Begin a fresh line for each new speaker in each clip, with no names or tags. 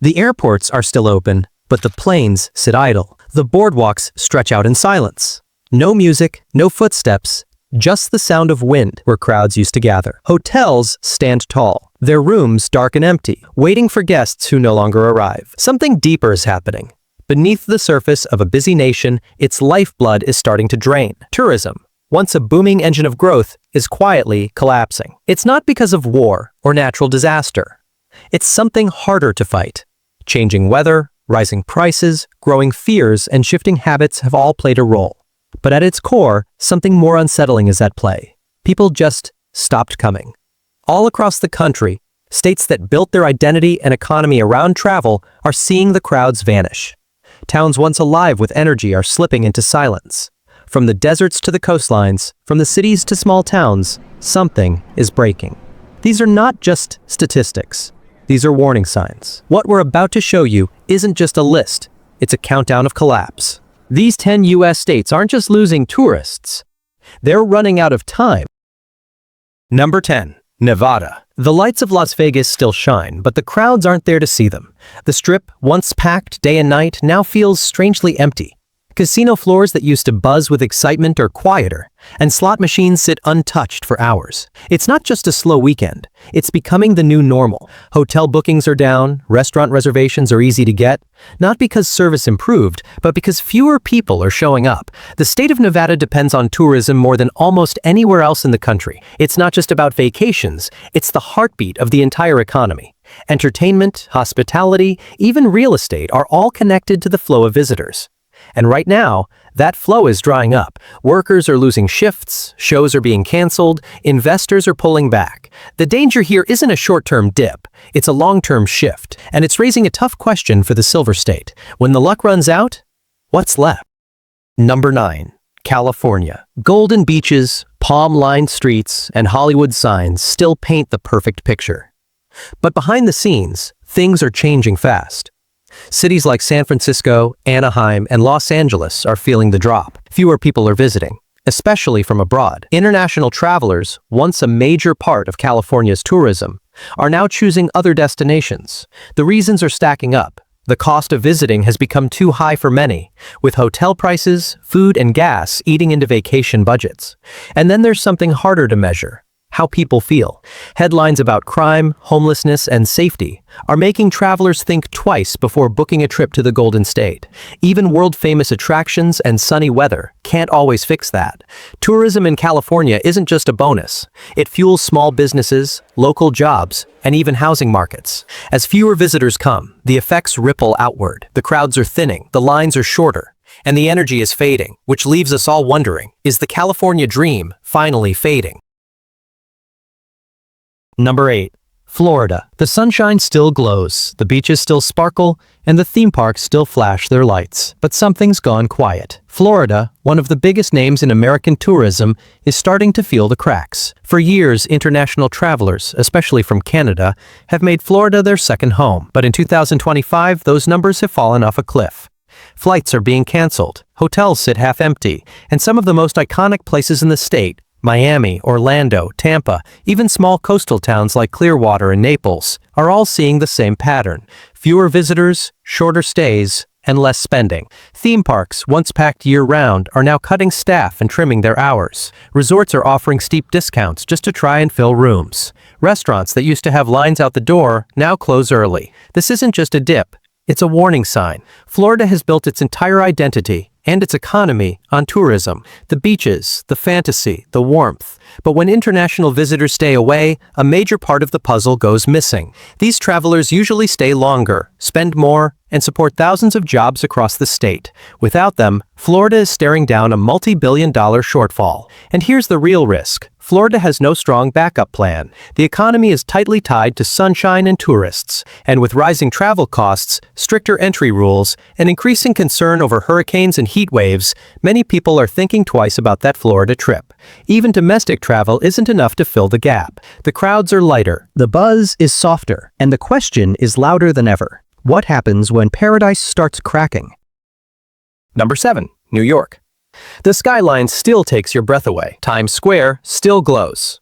The airports are still open, but the planes sit idle. The boardwalks stretch out in silence. No music, no footsteps, just the sound of wind where crowds used to gather. Hotels stand tall, their rooms dark and empty, waiting for guests who no longer arrive. Something deeper is happening. Beneath the surface of a busy nation, its lifeblood is starting to drain. Tourism, once a booming engine of growth, is quietly collapsing. It's not because of war or natural disaster. It's something harder to fight. Changing weather, rising prices, growing fears, and shifting habits have all played a role. But at its core, something more unsettling is at play. People just stopped coming. All across the country, states that built their identity and economy around travel are seeing the crowds vanish. Towns once alive with energy are slipping into silence. From the deserts to the coastlines, from the cities to small towns, something is breaking. These are not just statistics. These are warning signs. What we're about to show you isn't just a list, it's a countdown of collapse. These 10 US states aren't just losing tourists, they're running out of time. Number 10. Nevada. The lights of Las Vegas still shine, but the crowds aren't there to see them. The Strip, once packed day and night, now feels strangely empty. Casino floors that used to buzz with excitement are quieter, and slot machines sit untouched for hours. It's not just a slow weekend, it's becoming the new normal. Hotel bookings are down, restaurant reservations are easy to get, not because service improved, but because fewer people are showing up. The state of Nevada depends on tourism more than almost anywhere else in the country. It's not just about vacations, it's the heartbeat of the entire economy. Entertainment, hospitality, even real estate are all connected to the flow of visitors. And right now, that flow is drying up. Workers are losing shifts, shows are being canceled, investors are pulling back. The danger here isn't a short-term dip, it's a long-term shift, and it's raising a tough question for the Silver State. When the luck runs out, what's left? Number 9. California. Golden beaches, palm-lined streets, and Hollywood signs still paint the perfect picture. But behind the scenes, things are changing fast. Cities like San Francisco, Anaheim, and Los Angeles are feeling the drop. Fewer people are visiting, especially from abroad. International travelers, once a major part of California's tourism, are now choosing other destinations. The reasons are stacking up. The cost of visiting has become too high for many, with hotel prices, food, and gas eating into vacation budgets. And then there's something harder to measure: how people feel. Headlines about crime, homelessness, and safety are making travelers think twice before booking a trip to the Golden State. Even world-famous attractions and sunny weather can't always fix that. Tourism in California isn't just a bonus. It fuels small businesses, local jobs, and even housing markets. As fewer visitors come, the effects ripple outward. The crowds are thinning, the lines are shorter, and the energy is fading, which leaves us all wondering, is the California dream finally fading? Number 8. Florida. The sunshine still glows, the beaches still sparkle, and the theme parks still flash their lights. But something's gone quiet. Florida, one of the biggest names in American tourism, is starting to feel the cracks. For years, international travelers, especially from Canada, have made Florida their second home. But in 2025, those numbers have fallen off a cliff. Flights are being canceled, hotels sit half empty, and some of the most iconic places in the state, Miami, Orlando, Tampa, even small coastal towns like Clearwater and Naples, are all seeing the same pattern. Fewer visitors, shorter stays, and less spending. Theme parks, once packed year-round, are now cutting staff and trimming their hours. Resorts are offering steep discounts just to try and fill rooms. Restaurants that used to have lines out the door now close early. This isn't just a dip, it's a warning sign. Florida has built its entire identity and its economy on tourism, the beaches, the fantasy, the warmth. But when international visitors stay away, a major part of the puzzle goes missing. These travelers usually stay longer, spend more, and support thousands of jobs across the state. Without them, Florida is staring down a multi-billion-dollar shortfall. And here's the real risk. Florida has no strong backup plan. The economy is tightly tied to sunshine and tourists, and with rising travel costs, stricter entry rules, and increasing concern over hurricanes and heat waves, many people are thinking twice about that Florida trip. Even domestic travel isn't enough to fill the gap. The crowds are lighter, the buzz is softer, and the question is louder than ever. What happens when paradise starts cracking? Number 7. New York. The skyline still takes your breath away. Times Square still glows.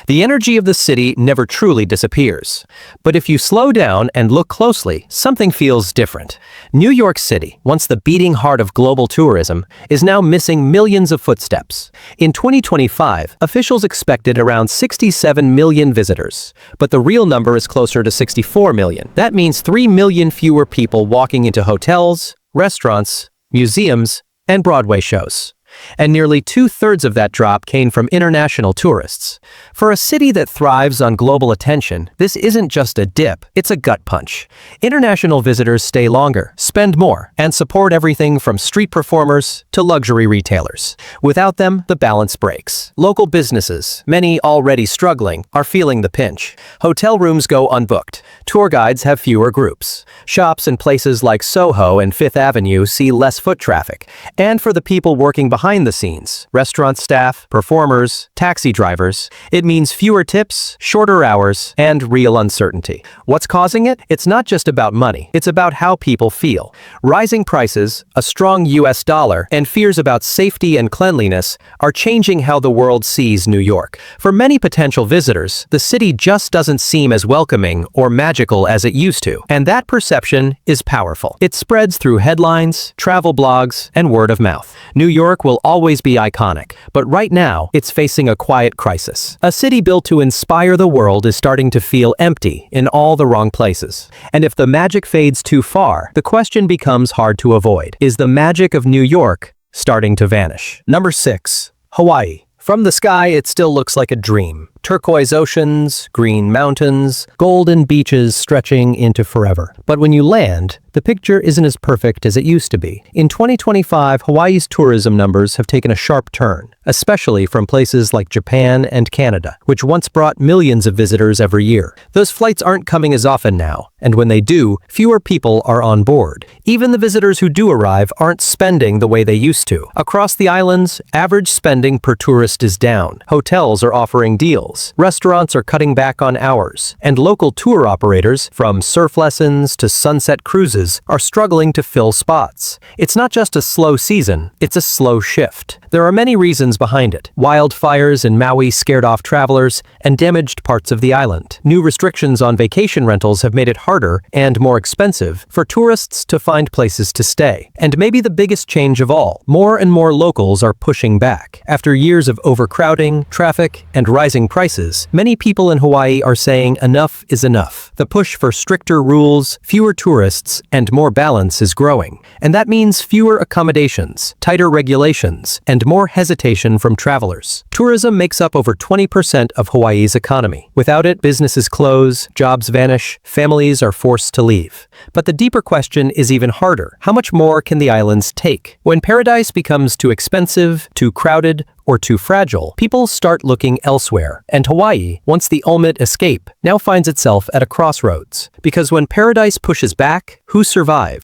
The energy of the city never truly disappears. But if you slow down and look closely, something feels different. New York City, once the beating heart of global tourism, is now missing millions of footsteps. In 2025, officials expected around 67 million visitors, but the real number is closer to 64 million. That means 3 million fewer people walking into hotels, restaurants, museums, and Broadway shows. And nearly 2/3 of that drop came from international tourists. For a city that thrives on global attention, this isn't just a dip, it's a gut punch. International visitors stay longer, spend more, and support everything from street performers to luxury retailers. Without them, the balance breaks. Local businesses, many already struggling, are feeling the pinch. Hotel rooms go unbooked. Tour guides have fewer groups. Shops in places like Soho and Fifth Avenue see less foot traffic. And for the people working behind the scenes, restaurant staff, performers, taxi drivers, it means fewer tips, shorter hours, and real uncertainty. What's causing it? It's not just about money, it's about how people feel. Rising prices, a strong US dollar, and fears about safety and cleanliness are changing how the world sees New York. For many potential visitors, the city just doesn't seem as welcoming or magical as it used to, and that perception is powerful. It spreads through headlines, travel blogs, and word of mouth. New York will always be iconic, but right now, it's facing a quiet crisis. A city built to inspire the world is starting to feel empty in all the wrong places. And if the magic fades too far, the question becomes hard to avoid. Is the magic of New York starting to vanish? Number 6. Hawaii. From the sky, it still looks like a dream. Turquoise oceans, green mountains, golden beaches stretching into forever. But when you land, the picture isn't as perfect as it used to be. In 2025, Hawaii's tourism numbers have taken a sharp turn, especially from places like Japan and Canada, which once brought millions of visitors every year. Those flights aren't coming as often now, and when they do, fewer people are on board. Even the visitors who do arrive aren't spending the way they used to. Across the islands, average spending per tourist is down. Hotels are offering deals. Restaurants are cutting back on hours, and local tour operators, from surf lessons to sunset cruises, are struggling to fill spots. It's not just a slow season, it's a slow shift. There are many reasons behind it. Wildfires in Maui scared off travelers and damaged parts of the island. New restrictions on vacation rentals have made it harder and more expensive for tourists to find places to stay. And maybe the biggest change of all, more and more locals are pushing back. After years of overcrowding, traffic, and rising prices, many people in Hawaii are saying enough is enough. The push for stricter rules, fewer tourists, and more balance is growing. And that means fewer accommodations, tighter regulations, and more hesitation from travelers. Tourism makes up over 20% of Hawaii's economy. Without it, businesses close, jobs vanish, families are forced to leave. But the deeper question is even harder. How much more can the islands take? When paradise becomes too expensive, too crowded, or too fragile, people start looking elsewhere. And Hawaii, once the ultimate escape, now finds itself at a crossroads. Because when paradise pushes back, who survive?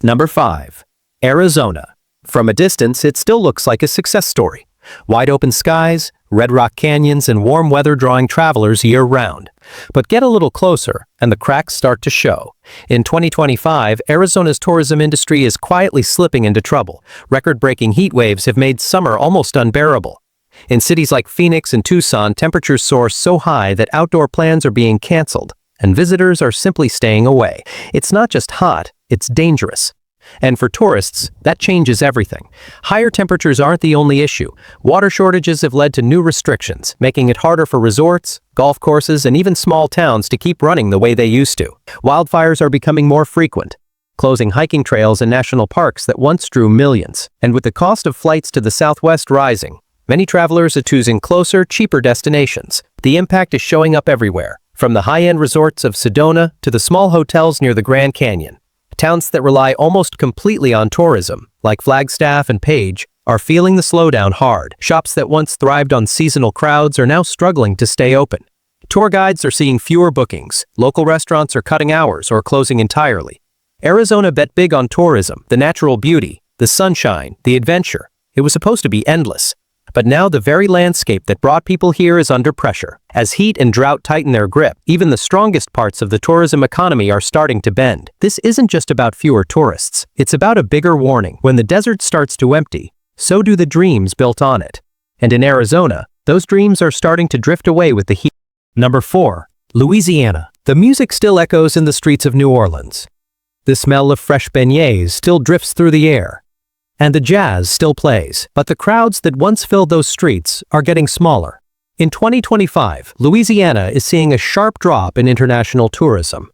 Number 5. Arizona. From a distance, it still looks like a success story. Wide open skies, red rock canyons, and warm weather drawing travelers year-round. But get a little closer, and the cracks start to show. In 2025, Arizona's tourism industry is quietly slipping into trouble. Record-breaking heat waves have made summer almost unbearable. In cities like Phoenix and Tucson, temperatures soar so high that outdoor plans are being canceled, and visitors are simply staying away. It's not just hot, it's dangerous. And for tourists, that changes everything. Higher temperatures aren't the only issue. Water shortages have led to new restrictions, making it harder for resorts, golf courses, and even small towns to keep running the way they used to. Wildfires are becoming more frequent, closing hiking trails and national parks that once drew millions. And with the cost of flights to the Southwest rising, many travelers are choosing closer, cheaper destinations. The impact is showing up everywhere, from the high-end resorts of Sedona to the small hotels near the Grand Canyon. Towns that rely almost completely on tourism, like Flagstaff and Page, are feeling the slowdown hard. Shops that once thrived on seasonal crowds are now struggling to stay open. Tour guides are seeing fewer bookings. Local restaurants are cutting hours or closing entirely. Arizona bet big on tourism, the natural beauty, the sunshine, the adventure. It was supposed to be endless. But now the very landscape that brought people here is under pressure. As heat and drought tighten their grip, even the strongest parts of the tourism economy are starting to bend. This isn't just about fewer tourists. It's about a bigger warning. When the desert starts to empty, so do the dreams built on it. And in Arizona, Those dreams are starting to drift away with the heat. Number 4. Louisiana. The music still echoes in the streets of New Orleans. The smell of fresh beignets still drifts through the air. And the jazz still plays, but the crowds that once filled those streets are getting smaller. In 2025, Louisiana is seeing a sharp drop in international tourism.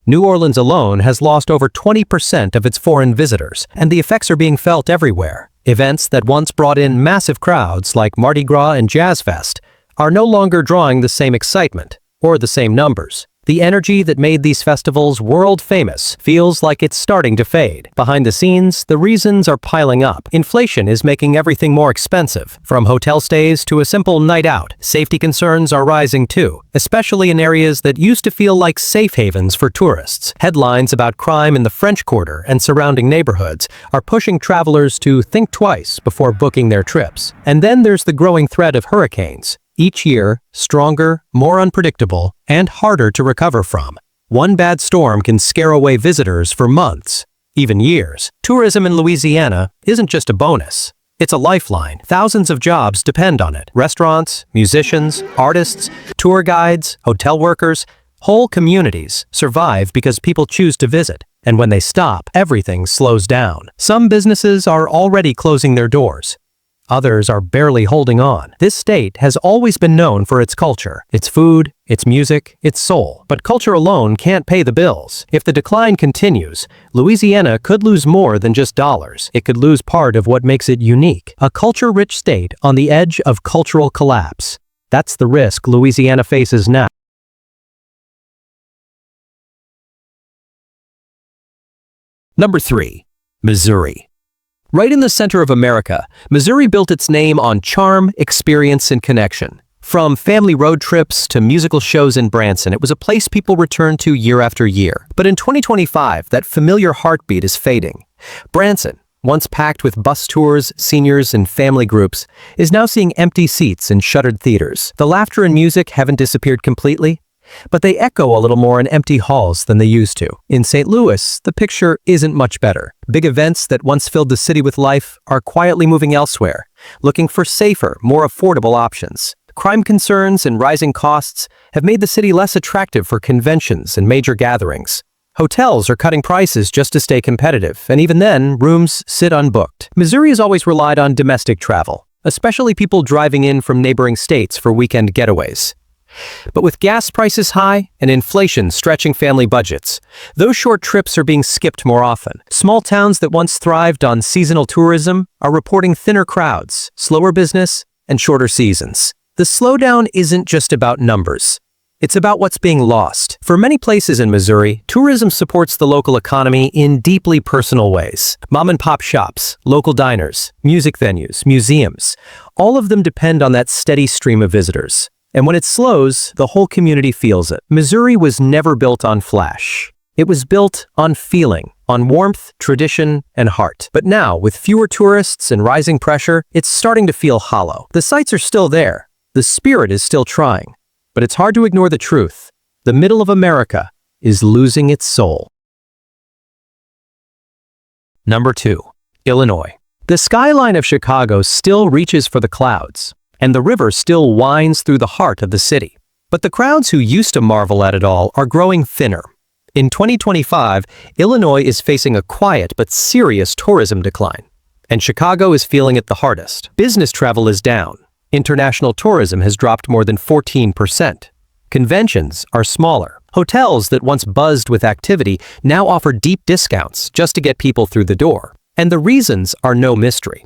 New Orleans alone has lost over 20% of its foreign visitors, and the effects are being felt everywhere. Events that once brought in massive crowds like Mardi Gras and Jazz Fest are no longer drawing the same excitement or the same numbers. The energy that made these festivals world famous feels like it's starting to fade. Behind the scenes, the reasons are piling up. Inflation is making everything more expensive, from hotel stays to a simple night out. Safety concerns are rising too, especially in areas that used to feel like safe havens for tourists. Headlines about crime in the French Quarter and surrounding neighborhoods are pushing travelers to think twice before booking their trips. And then there's the growing threat of hurricanes. Each year, stronger, more unpredictable, and harder to recover from. One bad storm can scare away visitors for months, even years. Tourism in Louisiana isn't just a bonus. It's a lifeline. Thousands of jobs depend on it. Restaurants, musicians, artists, tour guides, hotel workers, whole communities survive because people choose to visit. And when they stop, everything slows down. Some businesses are already closing their doors. Others are barely holding on. This state has always been known for its culture, its food, its music, its soul. But culture alone can't pay the bills. If the decline continues, Louisiana could lose more than just dollars. It could lose part of what makes it unique. A culture-rich state on the edge of cultural collapse. That's the risk Louisiana faces now. Number 3. Missouri. Right in the center of America, Missouri built its name on charm, experience, and connection. From family road trips to musical shows in Branson, it was a place people returned to year after year. But in 2025, that familiar heartbeat is fading. Branson, once packed with bus tours, seniors, and family groups, is now seeing empty seats in shuttered theaters. The laughter and music haven't disappeared completely, but they echo a little more in empty halls than they used to. In St. Louis, the picture isn't much better. Big events that once filled the city with life are quietly moving elsewhere, looking for safer, more affordable options. Crime concerns and rising costs have made the city less attractive for conventions and major gatherings. Hotels are cutting prices just to stay competitive, and even then, rooms sit unbooked. Missouri has always relied on domestic travel, especially people driving in from neighboring states for weekend getaways. But with gas prices high and inflation stretching family budgets, those short trips are being skipped more often. Small towns that once thrived on seasonal tourism are reporting thinner crowds, slower business, and shorter seasons. The slowdown isn't just about numbers. It's about what's being lost. For many places in Missouri, tourism supports the local economy in deeply personal ways. Mom-and-pop shops, local diners, music venues, museums, all of them depend on that steady stream of visitors. And when it slows, the whole community feels it. Missouri was never built on flash. It was built on feeling, on warmth, tradition, and heart. But now, with fewer tourists and rising pressure, it's starting to feel hollow. The sights are still there. The spirit is still trying. But it's hard to ignore the truth. The middle of America is losing its soul. Number 2. Illinois. The skyline of Chicago still reaches for the clouds, and the river still winds through the heart of the city. But the crowds who used to marvel at it all are growing thinner. In 2025, Illinois is facing a quiet but serious tourism decline, and Chicago is feeling it the hardest. Business travel is down. International tourism has dropped more than 14%. Conventions are smaller. Hotels that once buzzed with activity now offer deep discounts just to get people through the door. And the reasons are no mystery.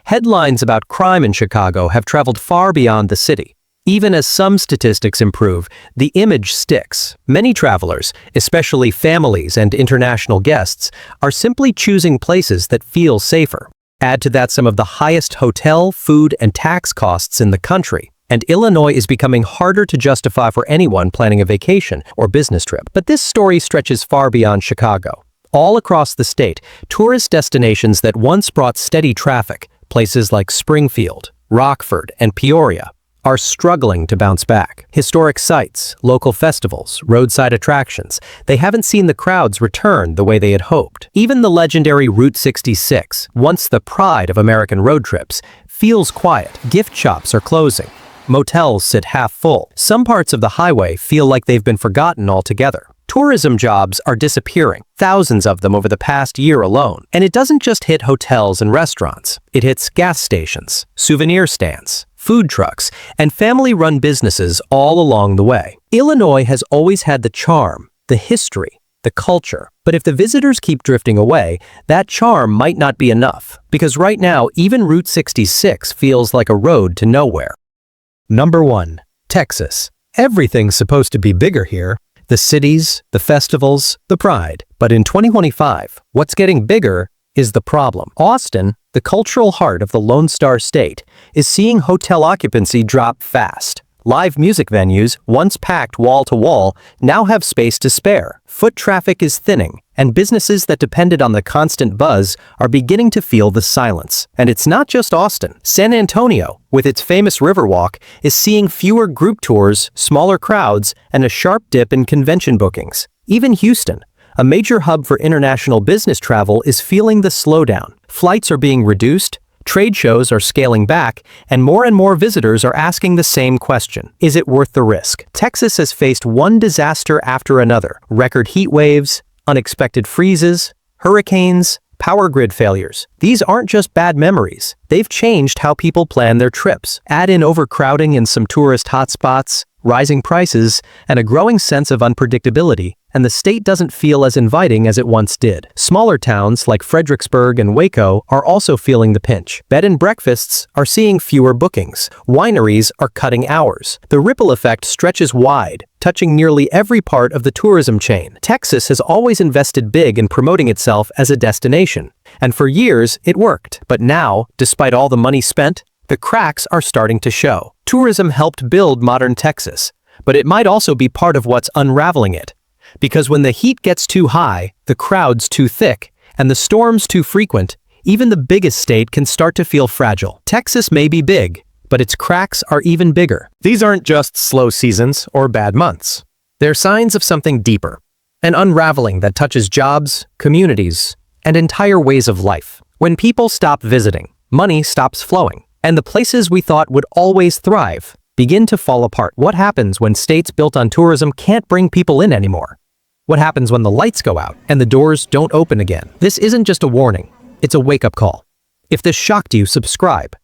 Headlines about crime in Chicago have traveled far beyond the city. Even as some statistics improve, the image sticks. Many travelers, especially families and international guests, are simply choosing places that feel safer. Add to that some of the highest hotel, food, and tax costs in the country, and Illinois is becoming harder to justify for anyone planning a vacation or business trip. But this story stretches far beyond Chicago. All across the state, tourist destinations that once brought steady traffic, places like Springfield, Rockford, and Peoria, are struggling to bounce back. Historic sites, local festivals, roadside attractions, they haven't seen the crowds return the way they had hoped. Even the legendary Route 66, once the pride of American road trips, feels quiet. Gift shops are closing. Motels sit half full. Some parts of the highway feel like they've been forgotten altogether. Tourism jobs are disappearing, thousands of them over the past year alone. And it doesn't just hit hotels and restaurants. It hits gas stations, souvenir stands, food trucks, and family-run businesses all along the way. Illinois has always had the charm, the history, the culture. But if the visitors keep drifting away, that charm might not be enough. Because right now, even Route 66 feels like a road to nowhere. Number 1. Texas. Everything's supposed to be bigger here. The cities, the festivals, the pride. But in 2025, what's getting bigger is the problem. Austin, the cultural heart of the Lone Star State, is seeing hotel occupancy drop fast. Live music venues, once packed wall to wall, now have space to spare. Foot traffic is thinning, and businesses that depended on the constant buzz are beginning to feel the silence. And it's not just Austin. San Antonio, with its famous Riverwalk, is seeing fewer group tours, smaller crowds, and a sharp dip in convention bookings. Even Houston, a major hub for international business travel, is feeling the slowdown. Flights are being reduced, trade shows are scaling back, and more visitors are asking the same question. Is it worth the risk? Texas has faced one disaster after another. Record heat waves, unexpected freezes, hurricanes, power grid failures. These aren't just bad memories. They've changed how people plan their trips. Add in overcrowding in some tourist hotspots, rising prices, and a growing sense of unpredictability, and the state doesn't feel as inviting as it once did. Smaller towns like Fredericksburg and Waco are also feeling the pinch. Bed and breakfasts are seeing fewer bookings. Wineries are cutting hours. The ripple effect stretches wide, touching nearly every part of the tourism chain. Texas has always invested big in promoting itself as a destination, and for years it worked. But now, despite all the money spent, the cracks are starting to show. Tourism helped build modern Texas, but it might also be part of what's unraveling it. Because when the heat gets too high, the crowds too thick, and the storms too frequent, even the biggest state can start to feel fragile. Texas may be big, but its cracks are even bigger. These aren't just slow seasons or bad months. They're signs of something deeper, an unraveling that touches jobs, communities, and entire ways of life. When people stop visiting, money stops flowing, and the places we thought would always thrive begin to fall apart. What happens when states built on tourism can't bring people in anymore? What happens when the lights go out and the doors don't open again? This isn't just a warning, it's a wake-up call. If this shocked you, subscribe.